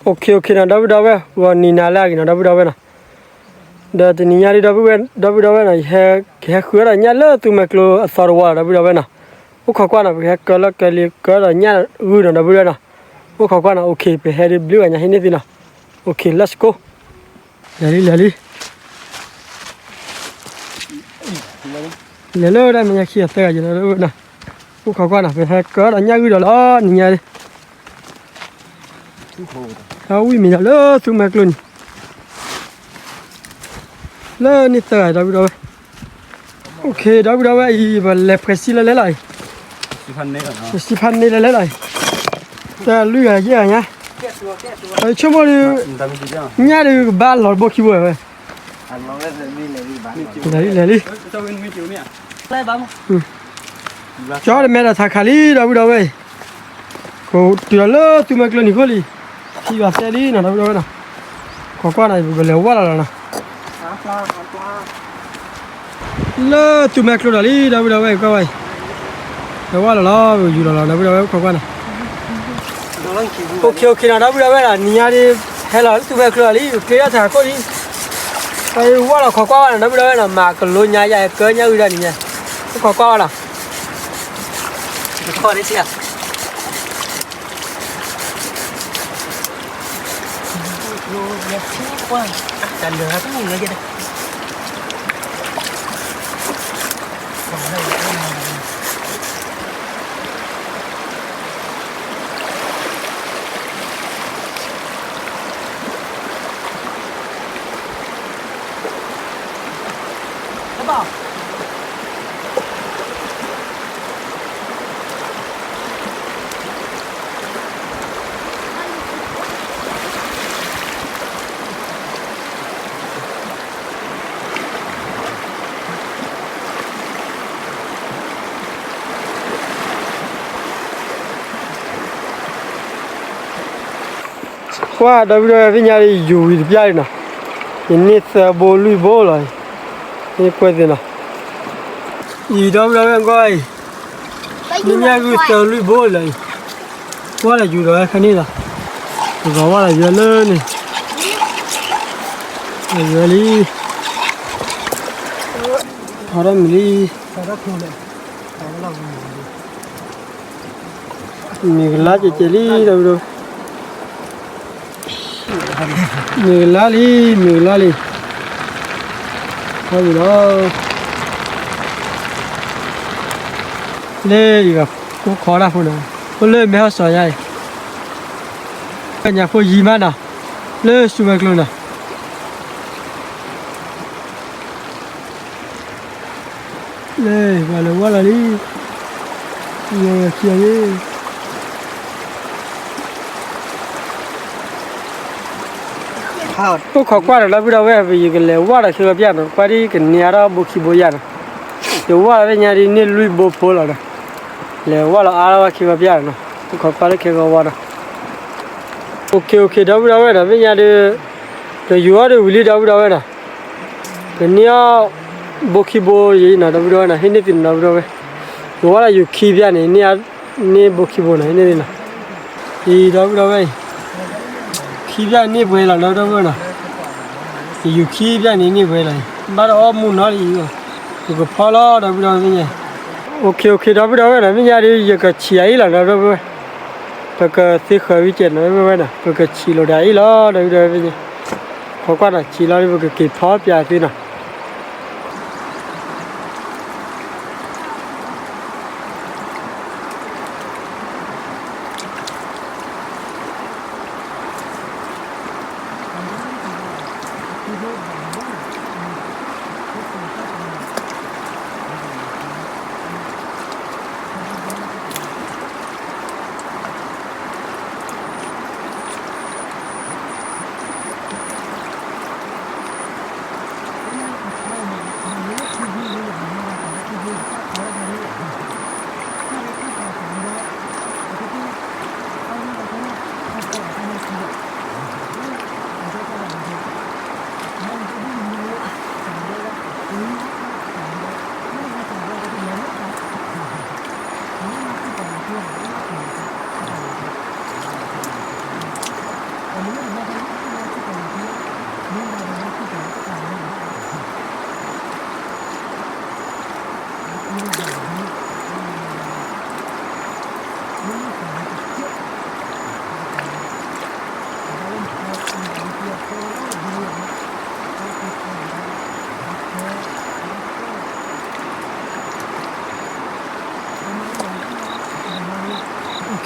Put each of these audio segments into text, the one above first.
Okay, okay, na dabu dabu, wa ni na lagi na dabu dabu na. Dah tu ni nyari dabu na, he kura nyala tu maklo sarwa dabu dabu na. Ukau kau na, he kali kala nyala guna dabu dabu na. Ukau kau na, okay, pe he blue anya ini tina. Okay, let's go. Lali. Lelo dah minyak kia tengah je dabu na. Ukau kau na, pe he kala nyala guna lah ni nyari. Ui mình lỡ tụi mẹ luôn lỡ nít tờ đâu đâu ok đâu vậy và lẹp cái xí lấy lại xí phan này lấy lại ta lưỡi à gì à nhá cho mọi người nhá được ba lọt bò kêu vậy lấy đi cho mẹ là thà khali đâu vậy cô tuyệt lỡ tụi mẹ luôn đi coi đi khi vào xe đi nào đâu nào có qua này vừa leo quá là nè lơ tụi mẹ luôn đi đâu vậy các bạn leo quá là lo vừa dù là đâu có qua này ok nào đâu là nhà đi hay là tụi mẹ luôn đi kia thả có đi ai quá là khó qua là đâu là mà còn luôn nhà dài cỡ nhau ra nè khó qua là khó đấy chị à quá cần được cái gì nữa vậy đây các bạn qua đâu với nhà đi dù đi chơi nè ini bố lui bố rồi ini quay gì nè gì đâu em coi đi nhà cứ chờ lui bố rồi qua là dù rồi cái này là rồi qua là giờ lên này giờ đi ở đây mình đi mình lá chơi đi đâu mình lá đi thôi gì đó lê gì gặp cũng khó là phụ nữ có lê mấy sỏi này cái nhà phơi gì mà nào lê sụp bạc luôn nè lê và là quá là đi giờ kia đi có khó qua là bây giờ vì cái lều quá là chưa biết rồi qua đi cái nhà đó bố khi bố già rồi quá là nhà đi nên lui bố phố rồi lều quá là ai khi biết rồi khó qua là khi qua rồi ok đâu là bây giờ đi cái vừa đi vui đâu nè cái nhà bố khi bố gì nào đâu nè hết tiền đâu quá là dù khi biết này nhà bố khi bố này nên là đi đâu vậy khi biết ní về là đâu nè thì khi biết ní về là bắt đầu muốn nói gì rồi cái phao lo đâu vậy ok đâu là bây giờ đi cái chỉ ấy là đâu cái thiết khởi vi chuyện nói vậy nè cái chỉ là đấy lo đâu vậy khó quá là chỉ lo cái phao bia thế nào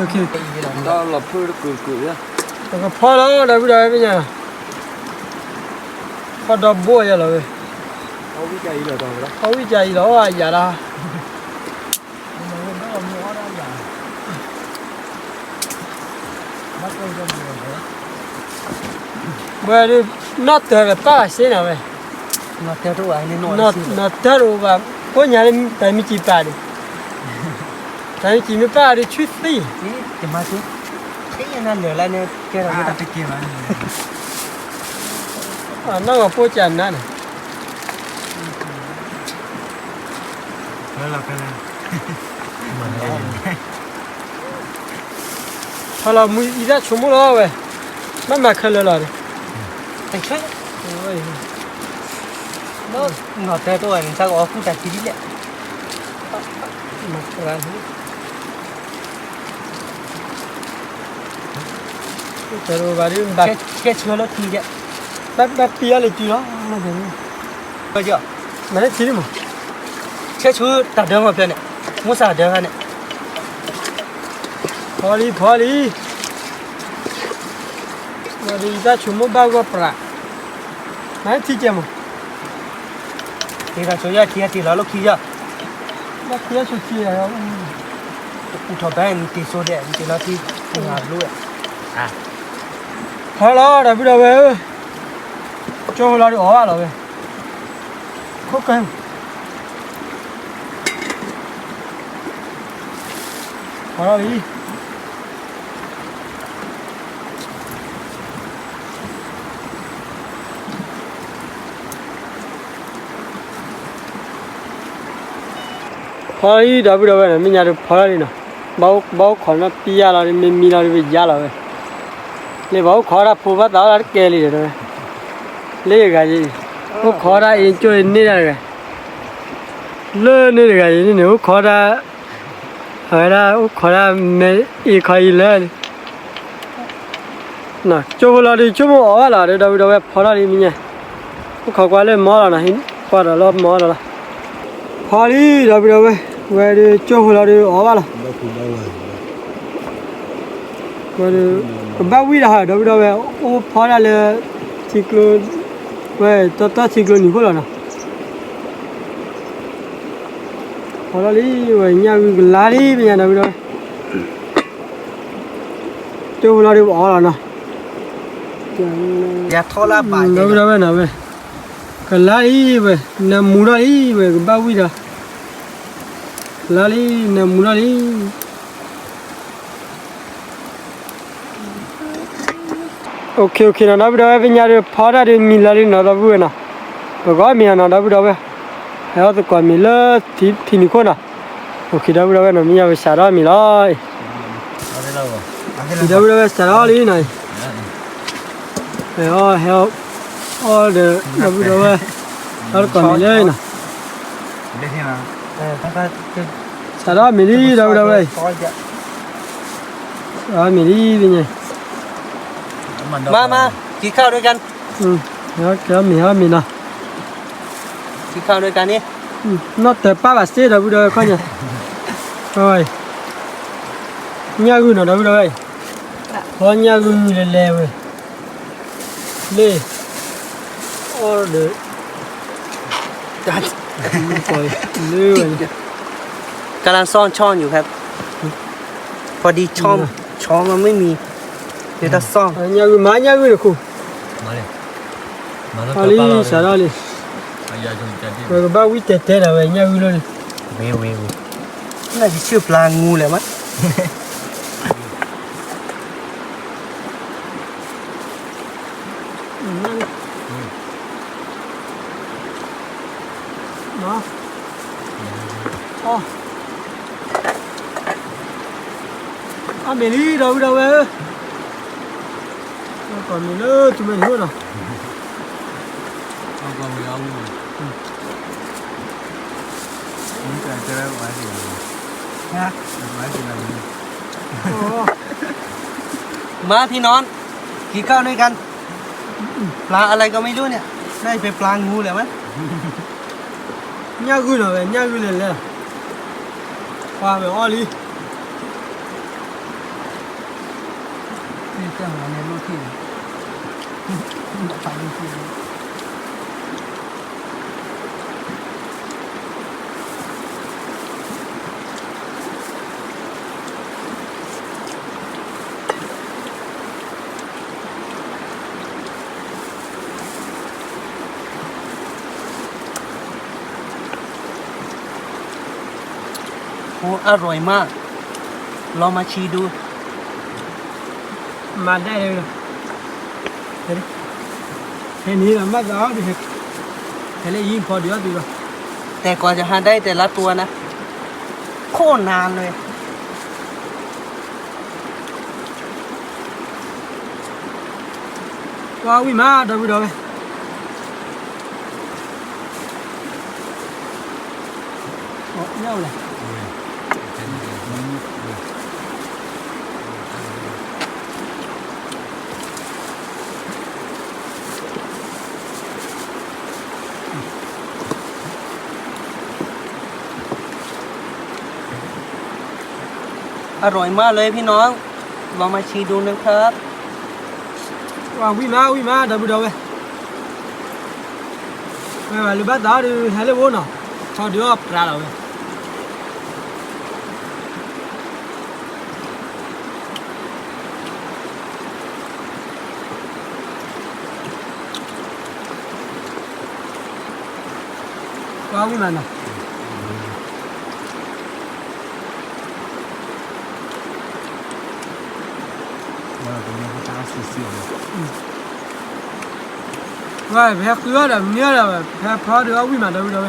โอเค đó là phơi nó cười cười á แล้วก็พอแล้วได้ไม่ได้เป็นยังพอดับบัวยังเลย không biết cây là rồi đó เขาวิจัยแล้วอ่ะอย่าละเมื่อนี้นัดเจอป้าเสียนะเว้ย nó theo tôi anh nên นัดเจอรู้ว่าคนยังแต่ไม่จีบป้าดิแต่ไม่จีบไม่ป้าดิชุดสิ thì mà chứ cái này lửa lại nè cái nào cái kia mà นั่งกับพ่อจันนั่น đó là cái này พอเรามืออีได้ชั่วโมงแล้วเว้ยไม่มาเคยเลยเลย thành chơi โอ้ย nó theo tôi anh sao có không trả chi đấy มาร้านนี้แต่รู้ว่าดิแบบ cái chưa nó thì vậy แบบเปียเลยจีเนาะนั่นเอง bây giờ มันได้ทีนี่มั้ง cái chú đặt đường vào bên này mua xả đường này พอดีวันนี้ได้ชั่วโมงบ้างก็ปลาไม่ที่เจ้ามั้ง thì là chú ya kia thì nó lúc kia มาเที่ยวชุดเที่ยว cụ thọ bên thì số điện thì nó thì ngạt luôn พอแล้วได้ไม่ได้เว้ยโจ้เราได้ออกแล้วเว้ยโอเคพอแล้วดิพอแล้วได้ไม่ได้เว้ยไม่อยากจะพอแล้วนี่นะเบาขอนะปียาเราไม่มีเราไปยาเราเว้ยเลยเบาขอนะผู้ว่าตาเราแก่เลยนะเว้ยเลยกันจีพวกขอนะเองช่วยนี่ได้ไงเลื่อนนี่ได้ไงนี่เนี่ยพวกขอนะอะไรพวกขอนะไม่อีกใครเลยน่ะโจ้เราดิชั่วโมงออกแล้วได้ไม่ได้เว้ยพอแล้วนี่มีไงพวกเขากว่าเลยหมอแล้วนะเห็นกว่าเราหมอแล้วพอดีได้ไม่ได้เว้ยเว้ยดิโจ้เราดิออกแล้ว บ้าวิ่งหาดูดูเว้ยโอ้พอแล้วซิโคลนเว้ยตัวซิโคลนนี่พอแล้วนะพอแล้วนี่เว้ยเนี่ยวิ่งลาลีเป็นยังไงดูดูเจ้าเราได้บอกแล้วนะ ya thô la bài ดูดูเว้ยนะเว้ยก็ลาลีเว้ยน้ำมูลาลีเว้ยบ้าวิ่งละลาลีน้ำมูลาลี โอเคนะนับดูเว้ยเนี่ยพอได้มีลาลีนะดูเว้ยนะก็มีนะนับดูเว้ยแล้วตัวก็มีเลยที่นี่คนนะโอเคนับดูเว้ยนะมีอะไรสาระมีเลยนับดูเว้ยสาระลีนะเฮ้ยเดี๋ยวนับดูเว้ยแล้วก็มีเลยนะ đây thế nào สาระมีลีนับดูเว้ยมีลีเป็นไง มากินข้าวด้วยกัน แล้วก็มีนะ กินข้าวด้วยกันนี่ น่าแต่ป้าแบบเสียดับดูข้อเนี่ยโอ้ยเนี่ยกูน่ะดับดูเลยพอเนี่ยกูเลยเว้ยเลยโอ้เด้อจัดปล่อยเลยเว้ย กำลังซ่อนช่องอยู่ครับพอดีช่องมันไม่มีเดี๋ยวจะซ่อน เนี่ยกูเลยคู mà đây อาลีสาระเลย bây giờ chúng ta đi เว้ยบ้าวิเตะนะเว้ยเนี่ยกูเลย vèo น่าจะชื่อปลางูแหละมั้ง เนาะอ๋อเมลี่ดับดูเว้ยก่อนมีเลยจุ่มไปหัวน่ะ không còn người ông muốn chơi đó phải gì นะ phải gì làm มาพี่น้องกินข้าวด้วยกันปลาอะไรก็ไม่รู้เนี่ยน่าจะเป็นปลางูแหละมั้ง เนี่ยกูน่ะเว้ยเนี่ยกูเลยว่าเว้ยอ๋อลี เครื่องในรูที่ฟังรูที่โอ้อร่อยมากลองมาชีดูมาได้เลยเห็นเห็นนี่ละมาดาวดิเห็นเลยยิงพอเดียวดีกว่าแต่กว่าจะหาได้แต่ละตัวนะโคตรนานเลยว้าวิมาดาวดาวโอ้เน่าเลยอร่อยมากเลยพี่น้องลองมาชีดูนะครับว้าวิมาดาวดาวไม่ว่าลูกบ้านดาวดิเห็นเลยโว้น่ะพอเดียวปลาแล้วว้าวิมาน่ะว่าแพ้เกลือแบบเนี้ยแหละแพ้พอเดี๋ยววิ่งมาเดี๋ยวเดี๋ยว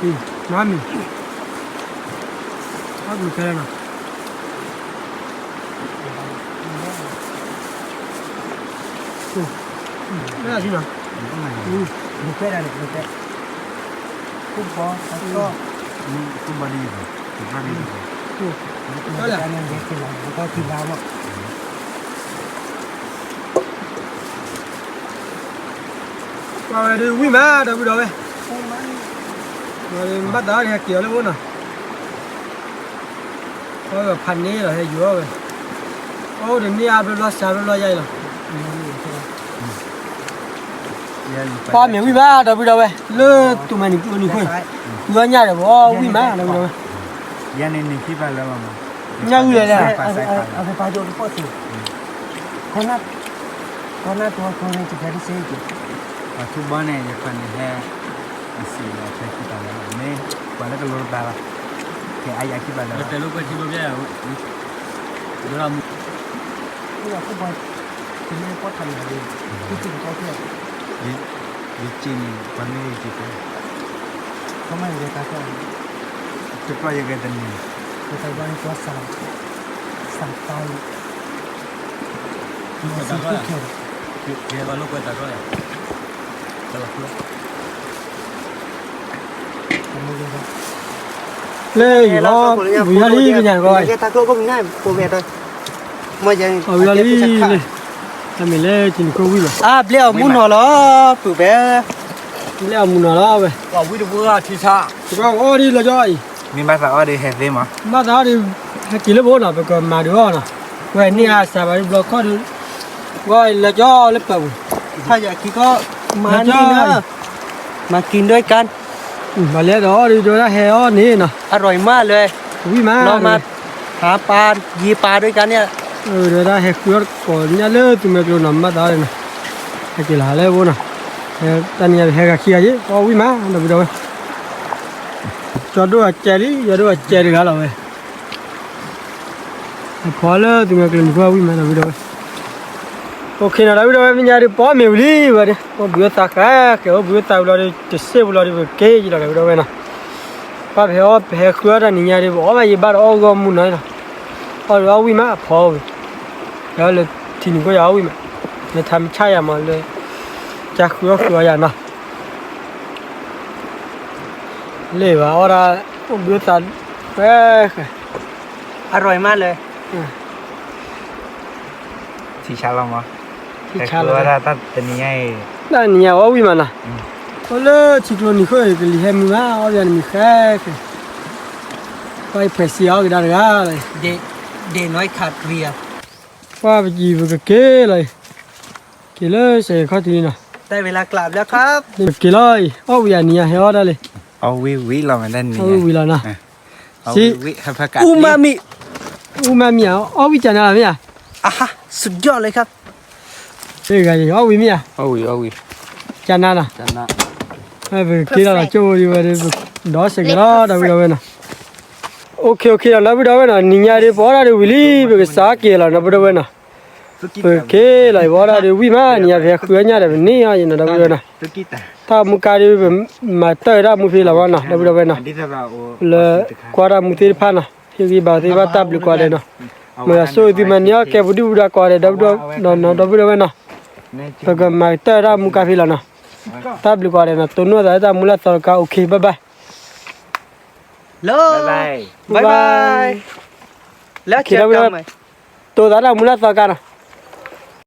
กินน้ำมีเอาดูแค่นั้นไม่ได้จริงเหรอดูแค่นั้นดูแค่คุ้มพอแล้วก็คุ้มบาลีเหรอคุ้มบาลีเหรอก็แหละการเงินเด็กที่หลังแล้วก็ทีมเราอ่ะว่าไปดูวิ่งมาเดี๋ยวไปดูไปมาbắt đó thì kiểu nó muốn à có cái phần này là hay dừa rồi ô đừng đi ăn lo sao lo dây rồi qua miếngวิ่งมาเดี๋ยวไปดูไปเลือดตัวมันนี่คุยเลือดใหญ่เลยว่าวิ่งมาเดี๋ยวไปดูยันนี่ที่บ้านแล้วมั้งยังเลยนะเอาไปโยนพ่อสิคนนั้นตัวคนนี้จะได้เสียกี่ทุกบ้านเนี่ยจะเป็นแค่สี่ใช้กี่บาทแล้วเนี่ยวันละก็ลดได้ละแค่ไอ้กี่บาทแล้วแต่ลูกก็ที่บ้านเนี่ยเดี๋ยวเราที่เราพูดไปที่นี่ก็ทำอะไรที่จริงก็เที่ยวยิ่งจริงวันนี้จริงก็ไม่ได้ตาก็จะปล่อยยังไงตันนี้จะไปวันตัวสั่งตายมีสิ่งที่เกี่ยวกับลูกก็ตาก็เลยตลอดเลยเลยว่าวิญญาณนี่เป็นยังไงตาก็ง่ายโปรเมทเลยไม่ยังวิญญาณนี่เลยทำไมเลยจินโควิดเปลี่ยวมุนหัวล้อปุ๋ยแบะเปลี่ยวมุนหัวล้อไปว่าวิธีว่าที่ชาที่ว่าอ๋อดีละจ้อยมีมาสักอะไรเห็นได้มั้ยมาสักอะไรกินแล้วบ่น่ะไปก็มาดูน่ะว่านี่อาสาไปบล็อกก็ว่าละจ้อแล้วเปล่าถ้าอยากกินก็มานี่นะมากินด้วยกันมาเลี้ยดอดีด้วยนะเฮอนี่นะอร่อยมากเลยวิมาเรามาหาปลายีปลาด้วยกันเนี่ยเดี๋ยวได้เฮคุยก่อนเนี่ยเลยตุ้มเมกลูนำมาได้นะเฮกิลาเลยบุนะตอนนี้เฮกขี้อะไรก็วิมาเดี๋ยวไปดูจอดด้วยเจลี่จอดด้วยเจลี่กันเลยพอเลยตุ้มเมกลูนก็วิมาเดี๋ยวไปดูโอเคนะเดี๋ยวไปดูมินยาดิป้อมีวิลีวะดิป้อบิวตากะเกี่ยวบิวตาบุลาดิจะเสียบุลาดิเกย์จีละเดี๋ยวไปดูนะป้าเฮอเฮคุยอะไรนี่ยาดิบอกว่ายี่บ้านอ้อก็มุนหน่อยนะพอเราวิมาพอแล้วเลยทีนี้ก็ยาววิมาเลยทำใช่มาเลยจากคุยอย่างน่ะเลยว่าเราบิวตาเอ้อร่อยมากเลย ทีชาลมั้ง ที่ แต่ ชา คือ ละ ว่าถ้าเป็นยังไง นั่นเนี่ยว่าวิมันนะก็เลยที่ตัวนี้เขาเกลี่ยมีมาเอาอย่างมีแค่ไปเพสเซียก็ได้เลย เดน้อยขาดเรีย ว่าไปจีบก็เกลเลยเกลเลยเสียเขาทีน่ะ ได้เวลากลับแล้วครับ เกลเลยเอาอย่างนี้ให้เอาได้เลย เอาวิเราไม่ได้นี่ เอาวิแล้วนะ เอาวิให้ประกาศ อูมามิ อูมามีเอาวิจานอะไรเนี่ย อ่ะฮะสุดยอดเลยครับ 这个เอาวิมีอ่ะ เอาวิ จานน่ะ จันนะ ไอ้เบเกลละโจ้ดีว่าเด็กดอสเกลละได้ไปแล้วนะโอเคแล้วไปแล้วนะนิยาเดี๋ยวพอเราวิลีเบกสาเกลละนะไปแล้วนะเบเกลไอ้พอเราวิมานิยาเบคุยเนี่ยเดี๋ยวนี่อ่ะยังได้ไปแล้วนะ ตุกิตา ถ้ามุการีมาเตอร์ได้มุฟีละวะนะได้ไปแล้วนะ อันที่จะเรา le kwara mutir phana higi ba ti ba tabli kwale no me so di mania ke budi buda kwale da buda no da buda na to ga ma ta ra mu ka phila na tabli kwale na to no da ta mula tar ka okay bye bye เลิก บ๊ายบาย บายแล้วเจอกันใหม่ to da ra mula tar ka na